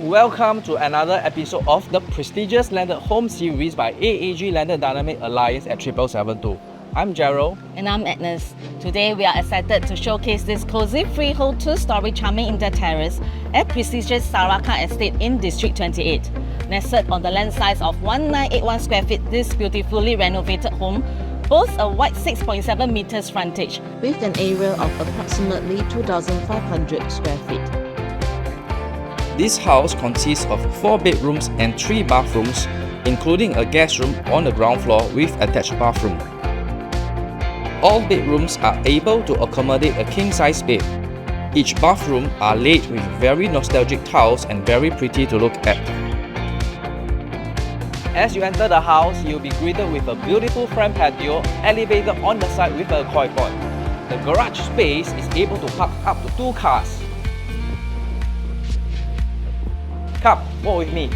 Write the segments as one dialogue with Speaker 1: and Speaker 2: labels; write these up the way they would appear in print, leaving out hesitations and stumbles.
Speaker 1: Welcome to another episode of the prestigious landed home series by AAG Landed Dynamic Alliance at 7772. I'm Gerald.
Speaker 2: And I'm Agnes. Today we are excited to showcase this cozy freehold 2-story charming Inter-Terrace at prestigious Saraca estate in District 28. Nestled on the land size of 1981 square feet, this beautifully renovated home boasts a wide 6.7 meters frontage with an area of approximately 2,500 square feet.
Speaker 1: This house consists of 4 bedrooms and 3 bathrooms, including a guest room on the ground floor with attached bathroom. All bedrooms are able to accommodate a king-size bed. Each bathroom are laid with very nostalgic tiles and very pretty to look at. As you enter the house, you'll be greeted with a beautiful front patio elevated on the side with a koi pond. The garage space is able to park up to 2 cars. Come, walk with me.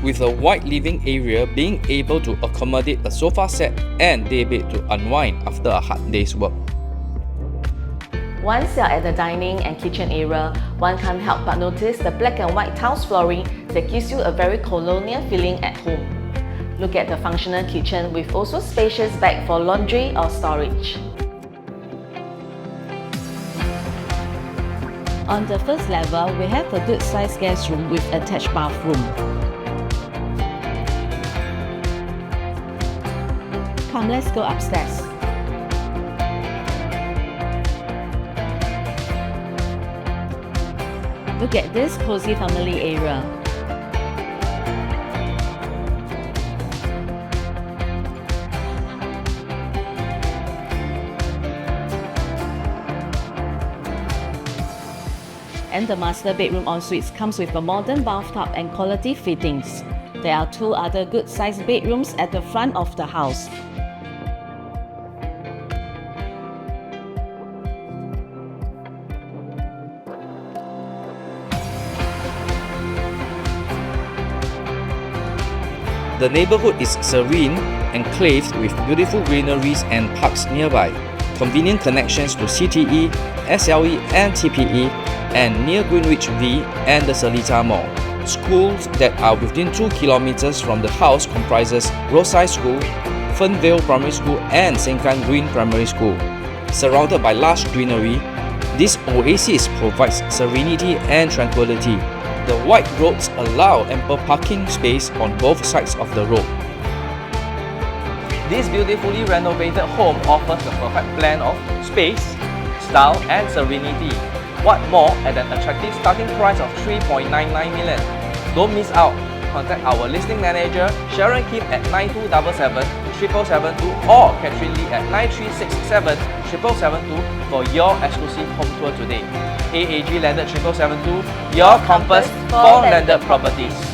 Speaker 1: With a wide living area being able to accommodate a sofa set and day bed to unwind after a hard day's work.
Speaker 2: Once you're at the dining and kitchen area, one can't help but notice the black and white tiles flooring that gives you a very colonial feeling at home. Look at the functional kitchen with also spacious bag for laundry or storage. On the first level, we have a good-sized guest room with attached bathroom. Come, let's go upstairs. Look at this cozy family area. And the master bedroom ensuite comes with a modern bathtub and quality fittings. There are 2 other good-sized bedrooms at the front of the house.
Speaker 1: The neighborhood is serene, enclaved with beautiful greeneries and parks nearby, convenient connections to CTE, SLE and TPE, and near Greenwich V and the Seletar Mall. Schools that are within 2 kilometers from the house comprises Rosyth School, Fernvale Primary School and Sengkang Green Primary School. Surrounded by lush greenery, this oasis provides serenity and tranquility. The wide roads allow ample parking space on both sides of the road. This beautifully renovated home offers the perfect blend of space, style and serenity. What more at an attractive starting price of 3.99 million. Don't miss out. Contact our listing manager Sharon Kim at 9277 7772 or Katherine Lee at 9367 7772 for your exclusive home tour today. AAG Landed 7772, your compass for landed properties.